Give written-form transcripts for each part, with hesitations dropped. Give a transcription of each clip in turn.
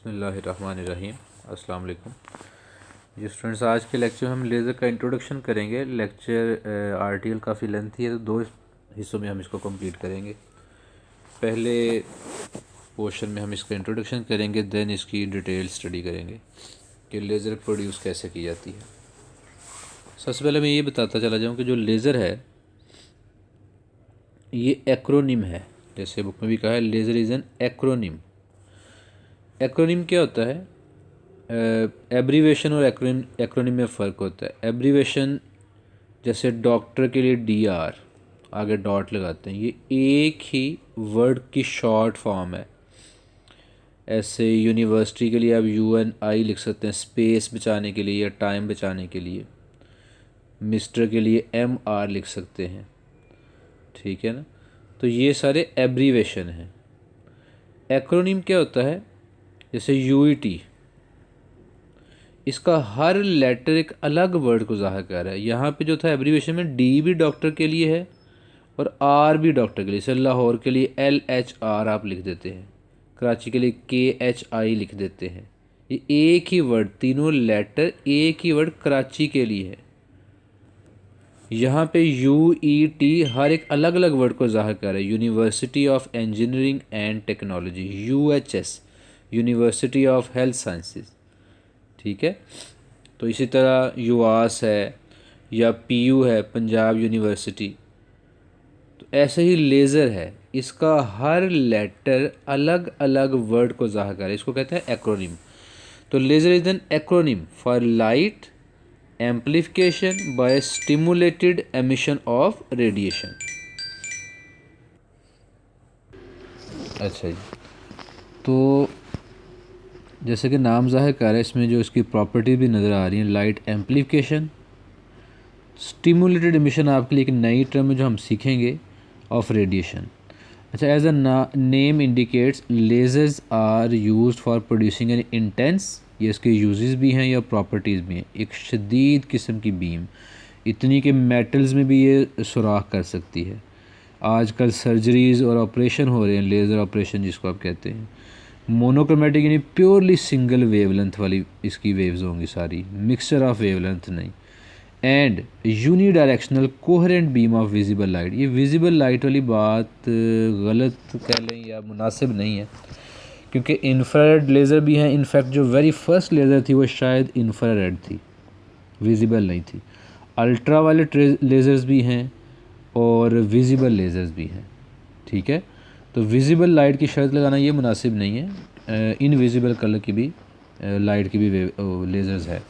बिस्मिल्लाहिर्रहमानिर्रहीम। अस्सलाम वालेकुम जी स्टूडेंट्स, आज के लेक्चर में हम लेज़र का इंट्रोडक्शन करेंगे। लेक्चर आर्टिकल काफ़ी लेंथी है तो दो हिस्सों में हम इसको कंप्लीट करेंगे। पहले पोर्शन में हम इसका इंट्रोडक्शन करेंगे, देन इसकी डिटेल स्टडी करेंगे कि लेज़र प्रोड्यूस कैसे की जाती है। सबसे पहले मैं ये बताता चला जाऊँ कि जो लेज़र है ये एक्रोनिम है। जैसे बुक में भी कहा है, laser is an acronym. Acronym क्या होता है? एब्रीवेशन और एक्रोनिम में फ़र्क होता है। एब्रीवेशन जैसे डॉक्टर के लिए DR, आगे डॉट लगाते हैं, ये एक ही वर्ड की शॉर्ट फॉर्म है। ऐसे यूनिवर्सिटी के लिए आप UNI लिख सकते हैं, स्पेस बचाने के लिए या टाइम बचाने के लिए। मिस्टर के लिए MR लिख सकते हैं, ठीक है ना। तो ये सारे एब्रीवेशन हैं। एक्रोनिम क्या होता है? जैसे UET, इसका हर लेटर एक अलग वर्ड को ज़ाहिर कर रहा है। यहाँ पे जो था एब्रीवेशन में D भी डॉक्टर के लिए है और R भी डॉक्टर के लिए। जैसे लाहौर के लिए LHR आप लिख देते हैं, कराची के लिए KHI लिख देते हैं। ये एक ही वर्ड, तीनों लेटर एक ही वर्ड कराची के लिए है। यहाँ पे UET हर एक अलग अलग वर्ड को ज़ाहिर कर रहा है। University of engineering and technology, UHS university of health sciences, ठीक है। तो इसी तरह UAS है या PU है, पंजाब यूनिवर्सिटी। तो ऐसे ही लेज़र है, इसका हर लेटर अलग अलग वर्ड को ज़ाहिर कर रहा है। इसको कहते हैं एक्रोनिम। तो laser is an acronym for light amplification by stimulated emission of radiation. अच्छा जी, तो जैसे कि नाम ज़ाहिर कर रहा है, इसमें जो इसकी प्रॉपर्टी भी नज़र आ रही है, लाइट एम्प्लीफिकेशन, स्टिमुलेटेड एमिशन आपके लिए एक नई टर्म है जो हम सीखेंगे, ऑफ रेडिएशन। अच्छा, as a name indicates, lasers are used for producing an intense, ये इसके यूजेस भी हैं या प्रॉपर्टीज़ भी हैं, एक शदीद किस्म की बीम, इतनी कि मेटल्स में भी ये सुराख कर सकती है। आजकल सर्जरीज़ और ऑपरेशन हो रहे हैं, लेज़र ऑपरेशन जिसको आप कहते हैं। मोनोक्रोमेटिक यानी प्योरली सिंगल वेवलेंथ वाली इसकी वेव्स होंगी सारी, मिक्सचर ऑफ वेवलेंथ नहीं। And unidirectional coherent beam of visible light, ये विजिबल लाइट वाली बात गलत कह लें या मुनासिब नहीं है, क्योंकि इंफ्रारेड लेज़र भी हैं। इनफैक्ट जो वेरी फर्स्ट लेज़र थी वो शायद इंफ्रारेड थी, विजिबल नहीं थी। अल्ट्रा वायलेट लेज़र्स भी हैं और विजिबल लेज़र्स भी हैं, ठीक है। तो विजिबल लाइट की शर्त लगाना ये मुनासिब नहीं है। इनविजिबल कलर की भी लाइट की भी लेज़र्स है।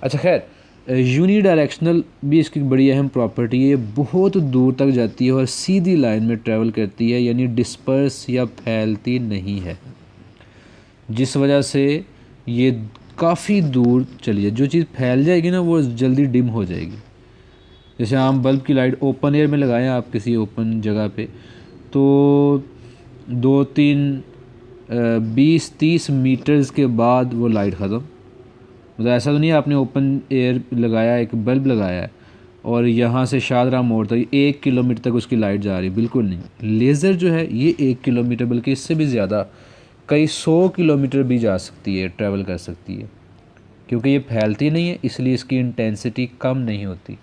अच्छा खैर, यूनी डायरेक्शनल भी इसकी बड़ी अहम प्रॉपर्टी है। ये बहुत दूर तक जाती है और सीधी लाइन में ट्रैवल करती है, यानी डिस्पर्स या फैलती नहीं है, जिस वजह से ये काफ़ी दूर चली जाए। जो चीज़ फैल जाएगी ना वो जल्दी डिम हो जाएगी। जैसे आम बल्ब की लाइट ओपन एयर में लगाएं आप किसी ओपन जगह पे, तो 20-30 मीटर्स के बाद वो लाइट ख़त्म। मतलब ऐसा तो नहीं है आपने ओपन एयर लगाया, एक बल्ब लगाया है और यहाँ से शाहजहाँ मोड़ तक 1 किलोमीटर तक उसकी लाइट जा रही है, बिल्कुल नहीं। लेज़र जो है ये 1 किलोमीटर बल्कि इससे भी ज़्यादा, कई 100 किलोमीटर भी जा सकती है, ट्रैवल कर सकती है। क्योंकि ये फैलती नहीं है इसलिए इसकी इंटेंसिटी कम नहीं होती।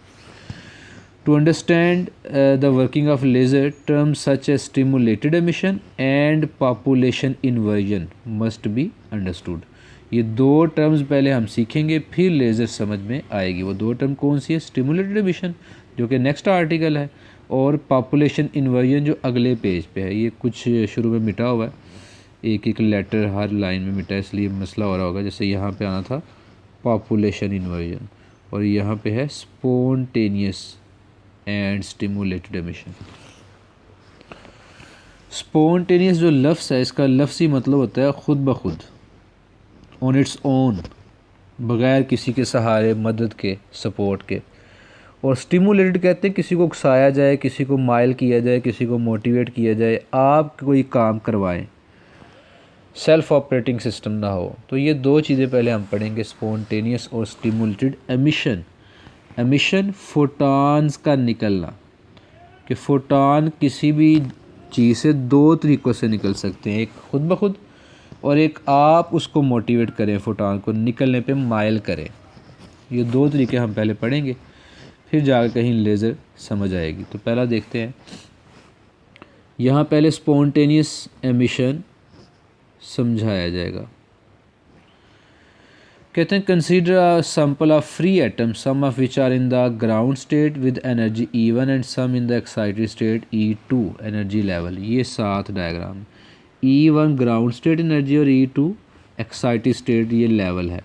To understand the working of laser, terms such as stimulated emission and population inversion must be understood. ये दो टर्म्स पहले हम सीखेंगे, फिर लेज़र समझ में आएगी। वो दो टर्म कौन सी है? स्टिमुलेटेड एमिशन जो कि नेक्स्ट आर्टिकल है, और पॉपुलेशन इन्वर्जन जो अगले पेज पे है। ये कुछ शुरू में मिटा हुआ है, एक एक लेटर हर लाइन में मिटा है, इसलिए मसला हो रहा होगा। जैसे यहाँ पे आना था पॉपुलेशन इन्वर्जन और यहाँ पे है spontaneous and stimulated emission. Spontaneous जो लफ्ज़ है, इसका लफ्ज़ी मतलब होता है खुद ब खुद, ऑन इट्स ओन, बग़ैर किसी के सहारे, मदद के, सपोर्ट के। और स्टिमुलेटेड कहते हैं किसी को उकसाया जाए, किसी को माइल किया जाए, किसी को मोटिवेट किया जाए, आप कोई काम करवाएं, सेल्फ ऑपरेटिंग सिस्टम ना हो। तो ये दो चीज़ें पहले हम पढ़ेंगे, स्पॉन्टेनियस और स्टिमुलेटेड एमिशन। एमिशन फोटॉन्स का निकलना, कि फोटॉन किसी भी चीज़ से दो तरीक़ों से निकल सकते हैं, एक खुद ब खुद और एक आप उसको मोटिवेट करें, फोटॉन को निकलने पे माइल करें। ये दो तरीके हम पहले पढ़ेंगे, फिर जाकर कहीं लेज़र समझ आएगी। तो पहला देखते हैं, यहाँ पहले स्पॉन्टेनियस एमिशन समझाया जाएगा। कहते हैं consider a sample of free atom, some of which are in the ground state with energy E1 and some in the excited state E2 energy level. ये 7 diagram, E1 ground state energy और E2 excited state ये level है।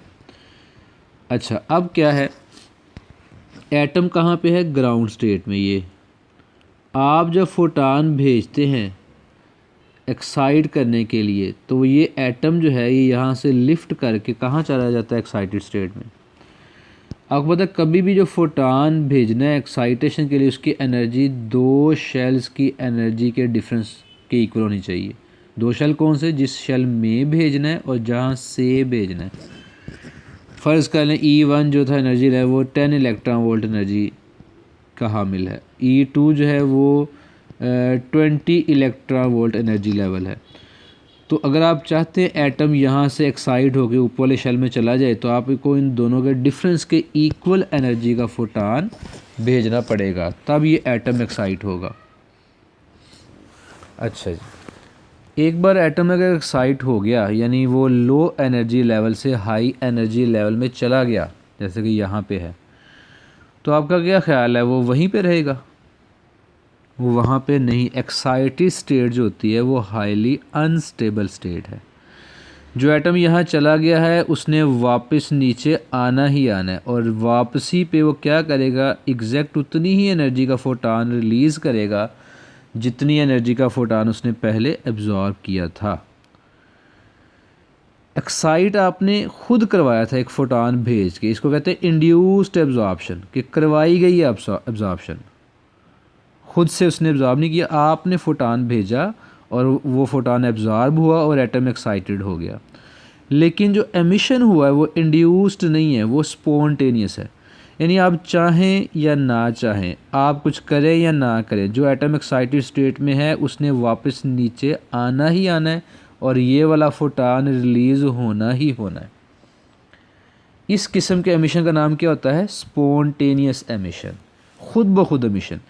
अच्छा, अब क्या है, atom कहाँ पे है, ग्राउंड स्टेट में। ये आप जब फोटान भेजते हैं एक्साइट करने के लिए, तो ये एटम जो है ये यहाँ से लिफ्ट करके कहाँ चला जाता है, एक्साइटेड स्टेट में। आपको पता है कभी भी जो फोटान भेजना है एक्साइटेशन के लिए, उसकी एनर्जी दो शेल्स की एनर्जी के डिफरेंस के इक्वल होनी चाहिए। दो शेल कौन से, जिस शेल में भेजना है और जहाँ से भेजना है। फ़र्ज़ कर लें E1 जो था एनर्जी है वो 10 इलेक्ट्रॉन वोल्ट एनर्जी का हामिल है, E2 जो है वो 20 इलेक्ट्रॉन वोल्ट एनर्जी लेवल है। तो अगर आप चाहते हैं एटम यहाँ से एक्साइट होकर ऊपर वाले शेल में चला जाए, तो आपको इन दोनों के डिफरेंस के इक्वल एनर्जी का फोटान भेजना पड़ेगा, तब ये एटम एक्साइट होगा। अच्छा जी, एक बार एटम अगर एक्साइट हो गया, यानी वो लो एनर्जी लेवल से हाई एनर्जी लेवल में चला गया, जैसे कि यहाँ पे है, तो आपका क्या ख्याल है, वो वहीं पे रहेगा? वो वहाँ पे नहीं। एक्साइटेड स्टेट जो होती है वो हाईली अनस्टेबल स्टेट है। जो एटम यहाँ चला गया है उसने वापस नीचे आना ही आना है, और वापसी पे वो क्या करेगा, एग्जैक्ट उतनी ही एनर्जी का फोटान रिलीज़ करेगा जितनी एनर्जी का फोटान उसने पहले एब्जॉर्ब किया था। एक्साइट आपने खुद करवाया था एक फोटान भेज के, इसको कहते हैं इंड्यूस्ड एब्जॉर्प्शन, कि करवाई गई है एब्जॉर्प्शन, खुद से उसने एब्जॉर्ब नहीं किया, आपने फोटान भेजा और वो फोटान एब्जॉर्ब हुआ और एटम एक्साइटेड हो गया। लेकिन जो एमिशन हुआ है वो इंड्यूस्ड नहीं है, वो स्पॉन्टेनियस है। यानी आप चाहें या ना चाहें, आप कुछ करें या ना करें, जो एटम एक्साइटेड स्टेट में है उसने वापस नीचे आना ही आना है, और ये वाला फोटान रिलीज़ होना ही होना है। इस किस्म के एमिशन का नाम क्या होता है, स्पॉन्टेनियस एमिशन, खुद ब खुद एमिशन।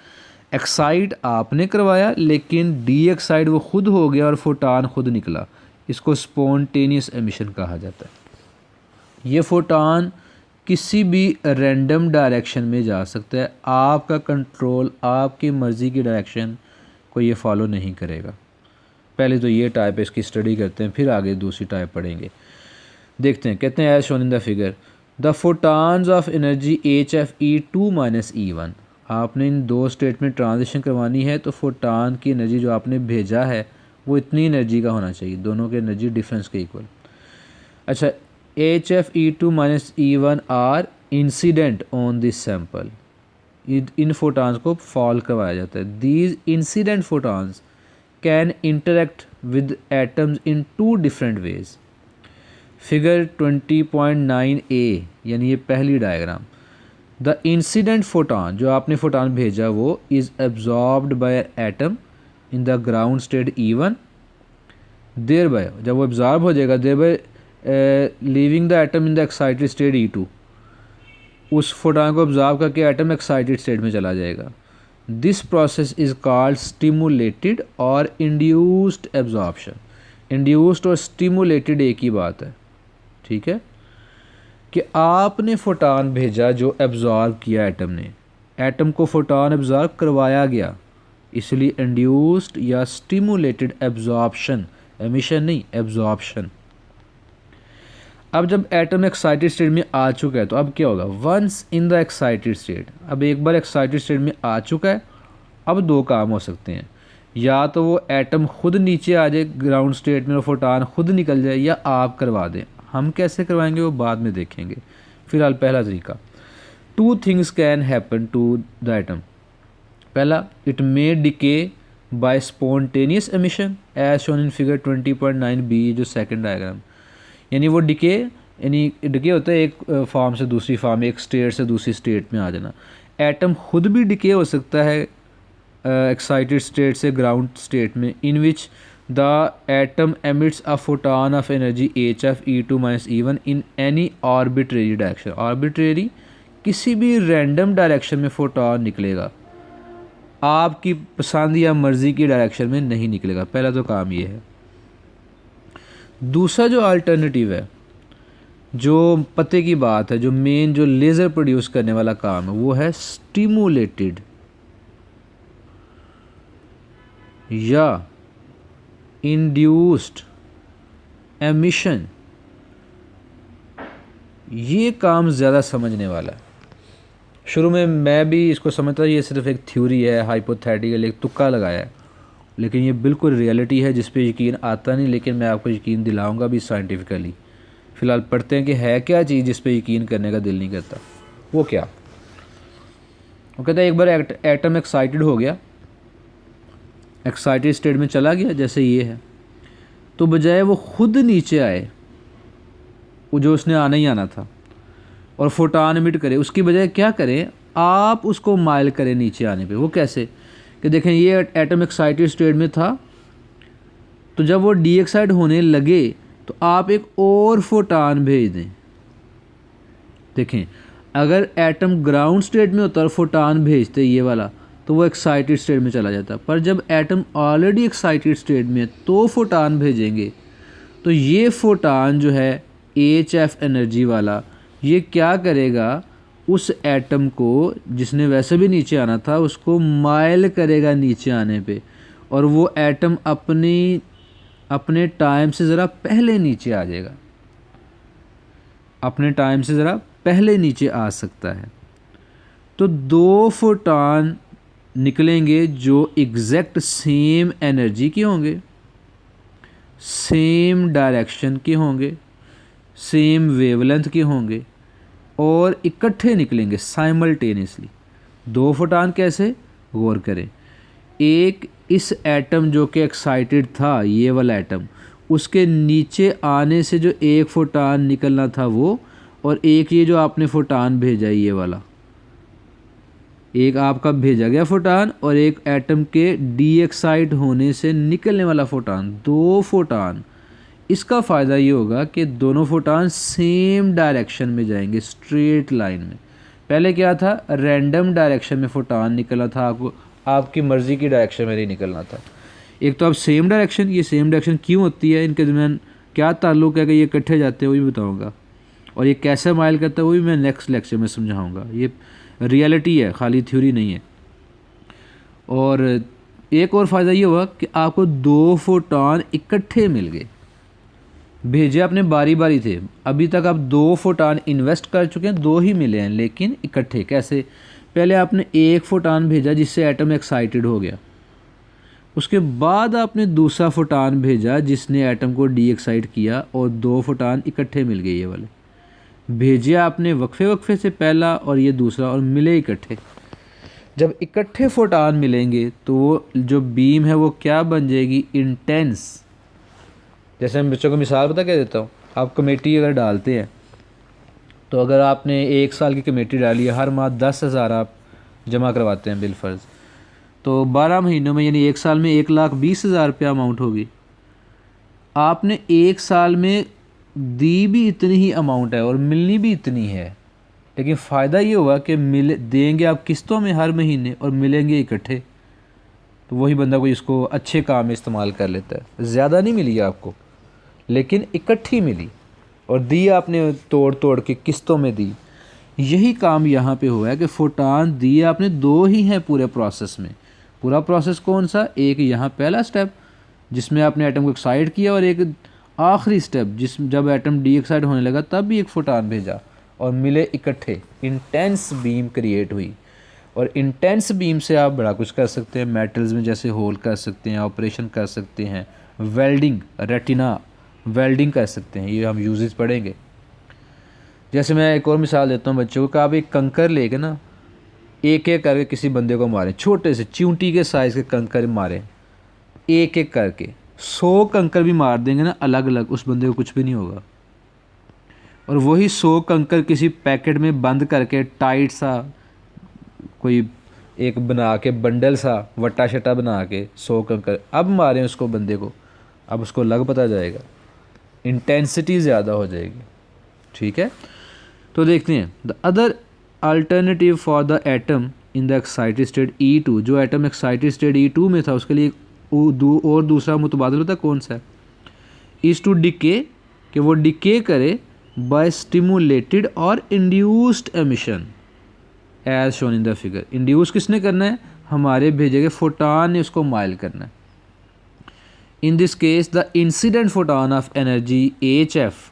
एक्साइट आपने करवाया लेकिन डी एक्साइट वो खुद हो गया और फोटान खुद निकला, इसको स्पॉन्टेनियस एमिशन कहा जाता है। ये फोटान किसी भी रैंडम डायरेक्शन में जा सकता है, आपका कंट्रोल, आपकी मर्ज़ी की डायरेक्शन को ये फॉलो नहीं करेगा। पहले तो ये टाइप है, इसकी स्टडी करते हैं, फिर आगे दूसरी टाइप पढ़ेंगे। देखते हैं, कहते हैं as shown in the figure the photons of energy HF E2 - E1। आपने इन दो स्टेट में ट्रांजिशन करवानी है, तो फोटान की एनर्जी जो आपने भेजा है वो इतनी एनर्जी का होना चाहिए, दोनों के एनर्जी डिफरेंस के इक्वल। अच्छा, HF E2 - E1 are incident on this sample, इन फोटान्स को फॉल करवाया जाता है। These incident photons can interact with atoms in 2 different ways. Figure 20.9a, यानी ये पहली डायग्राम, द इंसिडेंट फोटान, जो आपने फोटान भेजा वो is absorbed by atom in the ground state E1, thereby, जब वो एब्जॉर्ब हो जाएगा, thereby leaving the atom in the excited state E2, उस फोटान को एब्जॉर्ब करके एटम एक्साइटेड स्टेट में चला जाएगा। This process is called stimulated और इंड्यूस्ड एब्जॉर्प्शन। इंड्यूस्ड और स्टिमुलेटेड एक ही बात है, ठीक है, कि आपने फोटान भेजा जो एब्जॉर्ब किया एटम ने, एटम को फोटान एब्जॉर्ब करवाया गया, इसलिए इंड्यूस्ड या स्टिमुलेटेड एब्जॉर्प्शन, एमिशन नहीं, एब्जॉर्प्शन। अब जब एटम एक्साइटेड स्टेट में आ चुका है तो अब क्या होगा, once in the excited state, अब एक बार एक्साइटेड स्टेट में आ चुका है, अब दो काम हो सकते हैं, या तो वो एटम खुद नीचे आ जाए ग्राउंड स्टेट में और फोटान खुद निकल जाए, या आप करवा दें। हम कैसे करवाएंगे वो बाद में देखेंगे, फिलहाल पहला तरीका। 2 things can happen to the atom. पहला, it may decay by spontaneous emission as shown in figure 20.9b, जो सेकंड डायग्राम, यानी वो डिके, यानी डिके होता है एक फॉर्म से दूसरी फॉर्म, एक स्टेट से दूसरी स्टेट में आ जाना। एटम खुद भी डिके हो सकता है एक्साइटेड स्टेट से ग्राउंड स्टेट में, in which the atom emits a photon of energy hf(E2 - E1) in any arbitrary direction. Arbitrary किसी भी रैंडम डायरेक्शन में फोटॉन निकलेगा, आपकी पसंद या मर्ज़ी की डायरेक्शन में नहीं निकलेगा। पहला तो काम ये है। दूसरा जो अल्टरनेटिव है, जो पते की बात है, जो मेन जो लेज़र प्रोड्यूस करने वाला काम है, वो है स्टिमुलेटेड या इंड्यूस्ड एमिशन। ये काम ज़्यादा समझने वाला है। शुरू में मैं भी इसको समझता ये सिर्फ एक थ्योरी है, हाइपोथेटिकल, एक तुक्का लगाया है, लेकिन ये बिल्कुल रियलिटी है जिस पे यकीन आता नहीं, लेकिन मैं आपको यकीन दिलाऊंगा भी साइंटिफिकली। फ़िलहाल पढ़ते हैं कि है क्या चीज़ जिस पे यकीन करने का दिल नहीं करता। वो क्या? वो कहता है एक बार एटम एक्साइटेड हो गया, एक्साइटेड स्टेट में चला गया, जैसे ये है, तो बजाय वो खुद नीचे आए, वो जो उसने आना ही आना था, और फोटॉन एमिट करे, उसकी बजाय क्या करें, आप उसको माइल करें नीचे आने पे। वो कैसे? कि देखें ये एटम एक्साइटेड स्टेट में था, तो जब वो डी एक्साइट होने लगे तो आप एक और फोटॉन भेज दें। देखें अगर एटम ग्राउंड स्टेट में होता और फोटॉन भेजते ये वाला, तो वो एक्साइटेड स्टेट में चला जाता। पर जब एटम ऑलरेडी एक्साइटेड स्टेट में है तो फोटॉन भेजेंगे, तो ये फोटॉन जो है hf एनर्जी वाला, ये क्या करेगा, उस एटम को जिसने वैसे भी नीचे आना था उसको माइल करेगा नीचे आने पे, और वो एटम अपने टाइम से ज़रा पहले नीचे आ जाएगा, अपने टाइम से ज़रा पहले नीचे आ सकता है। तो दो फोटॉन निकलेंगे जो एग्जैक्ट सेम एनर्जी के होंगे, सेम डायरेक्शन के होंगे, सेम वेवलेंथ के होंगे, और इकट्ठे निकलेंगे साइमल्टेनियसली। दो फोटॉन कैसे? गौर करें। एक इस एटम जो कि एक्साइटेड था, ये वाला एटम, उसके नीचे आने से जो एक फोटॉन निकलना था वो, और एक ये जो आपने फोटॉन भेजा ये वाला, एक आपका भेजा गया फोटॉन और एक एटम के डी एक्साइट होने से निकलने वाला फोटॉन, दो फोटॉन। इसका फ़ायदा ये होगा कि दोनों फोटॉन सेम डायरेक्शन में जाएंगे, स्ट्रेट लाइन में। पहले क्या था, रैंडम डायरेक्शन में फोटॉन निकलना था, आपको आपकी मर्ज़ी की डायरेक्शन में नहीं निकलना था। एक तो अब सेम डायरेक्शन, ये सेम डायरेक्शन क्यों होती है, इनके दरमियान क्या ताल्लुक़ है कि ये इकट्ठे जाते हैं, वो भी बताऊँगा, और ये कैसे माइल करता है वो भी मैं नेक्स्ट लेक्चर में समझाऊँगा। ये रियलिटी है, खाली थ्योरी नहीं है। और एक और फ़ायदा ये हुआ कि आपको दो फोटॉन इकट्ठे मिल गए, भेजे आपने बारी बारी थे। अभी तक आप दो फोटॉन इन्वेस्ट कर चुके हैं, दो ही मिले हैं, लेकिन इकट्ठे कैसे? पहले आपने एक फोटॉन भेजा जिससे एटम एक्साइटेड हो गया, उसके बाद आपने दूसरा फोटॉन भेजा जिसने एटम को डी एक्साइट किया, और दो फोटॉन इकट्ठे मिल गए। ये वाले भेजे आपने वक्फे वक्फे से, पहला और ये दूसरा, और मिले इकट्ठे। जब इकट्ठे फोटॉन मिलेंगे तो वो जो बीम है वो क्या बन जाएगी, इंटेंस। जैसे मैं बच्चों को मिसाल पता क्या देता हूँ, आप कमेटी अगर डालते हैं, तो अगर आपने एक साल की कमेटी डाली है, हर माह 10,000 आप जमा करवाते हैं बिलफर्ज, तो 12 महीनों में यानी एक साल में 1,20,000 रुपया अमाउंट होगी। आपने एक साल में दी भी इतनी ही अमाउंट है और मिलनी भी इतनी है, लेकिन फ़ायदा ये हुआ कि देंगे आप किस्तों में हर महीने और मिलेंगे इकट्ठे। तो वही बंदा कोई इसको अच्छे काम में इस्तेमाल कर लेता है। ज़्यादा नहीं मिली आपको, लेकिन इकट्ठी मिली, और दी आपने तोड़ तोड़ के किस्तों में दी। यही काम यहाँ पे हुआ है कि फोटॉन दिए आपने दो ही हैं पूरे प्रोसेस में। पूरा प्रोसेस कौन सा? एक यहाँ पहला स्टेप जिसमें आपने एटम को एक्साइट किया, और एक आखिरी स्टेप जब एटम डी एक्साइट होने लगा तब भी एक फोटॉन भेजा और मिले इकट्ठे, इंटेंस बीम क्रिएट हुई। और इंटेंस बीम से आप बड़ा कुछ कर सकते हैं। मेटल्स में जैसे होल कर सकते हैं, ऑपरेशन कर सकते हैं, वेल्डिंग, रेटिना वेल्डिंग कर सकते हैं। ये हम यूजेस पढ़ेंगे। जैसे मैं एक और मिसाल देता हूँ बच्चों को, कि आप एक कंकर लेके ना एक एक करके किसी बंदे को मारें, छोटे से चींटी के साइज़ के कंकर मारें, एक एक करके 100 कंकर भी मार देंगे ना अलग अलग, उस बंदे को कुछ भी नहीं होगा। और वही 100 कंकर किसी पैकेट में बंद करके टाइट सा कोई एक बना के बंडल सा वट्टा शट्टा बना के 100 कंकर अब मारें उसको बंदे को, अब उसको अलग पता जाएगा, इंटेंसिटी ज़्यादा हो जाएगी, ठीक है। तो देखते हैं the other alternative for the atom in the excited state E2, जो एटम एक्साइटेड स्टेट E2 में था उसके लिए और दूसरा मुतबादल होता है कौन सा है, इज़ टू डिके, कि वो डिके करे बाय स्टिमुलेटेड और induced emission as shown in the figure. Induce किसने करना है, हमारे भेजे गए फोटान ने उसको माइल करना है। In this case the incident photon of energy HF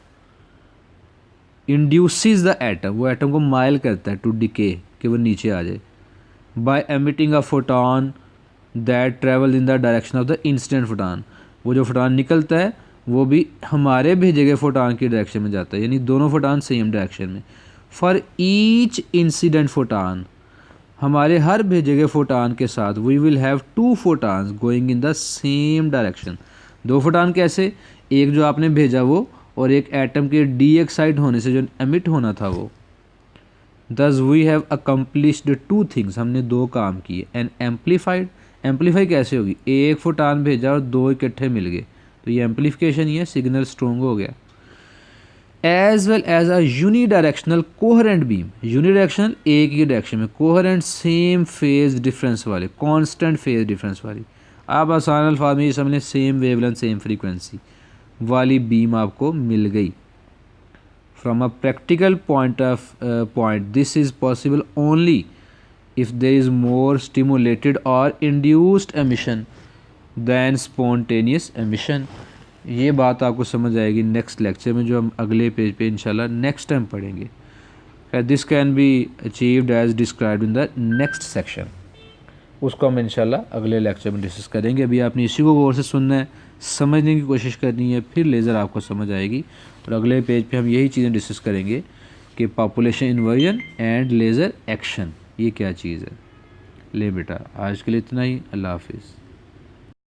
induces the atom, वो एटम को माइल करता है टू डिके, कि वो नीचे आ जाए, by emitting a photon that travel in the direction of the incident photon, वो जो फोटान निकलता है वो भी हमारे भेजे गए फोटान की डायरेक्शन में जाता है, यानी दोनों फोटान सेम डायरेक्शन में। फॉर ईच इंसिडेंट फोटान, हमारे हर भेजे गए फोटान के साथ we will have 2 photons going in the same direction. 2 photon कैसे, एक जो आपने भेजा वो, और एक एटम के डी एक्साइट होने से जो एमिट होना था वो। दस वी हैव अकम्प्लिश्ड 2 थिंग्स, हमने 2 काम किए। एंड एम्पलीफाइड, एम्पलीफाई कैसे होगी, एक फोटान भेजा और 2 इकट्ठे मिल गए, तो ये एम्पलीफिकेशन ही है, सिग्नल स्ट्रॉन्ग हो गया। As well as a unidirectional coherent beam, unidirectional एक ही डायरेक्शन में, कोहेरेंट सेम फेज डिफरेंस वाले, कांस्टेंट फेज डिफरेंस वाली, आप आसान अल्फाज में ये समझ लें सेम वेवलेंथ सेम फ्रीक्वेंसी वाली बीम आपको मिल गई। From a practical point this is possible only if there is more stimulated or induced emission than spontaneous emission। ये बात आपको समझ आएगी नेक्स्ट लेक्चर में, जो हम अगले पेज पे इंशाल्लाह नेक्स्ट टाइम पढ़ेंगे। This can be achieved as described in the next section, उसको हम इंशाल्लाह अगले लेक्चर में डिस्कस करेंगे। अभी आपने इसी को गौर से सुनना है, समझने की कोशिश करनी है, फिर लेज़र आपको समझ आएगी। और अगले पेज पे हम यही चीज़ें डिस्कस करेंगे कि population inversion and laser action ये क्या चीज़ है। ले बेटा आज के लिए इतना ही, अल्लाह हाफिज़।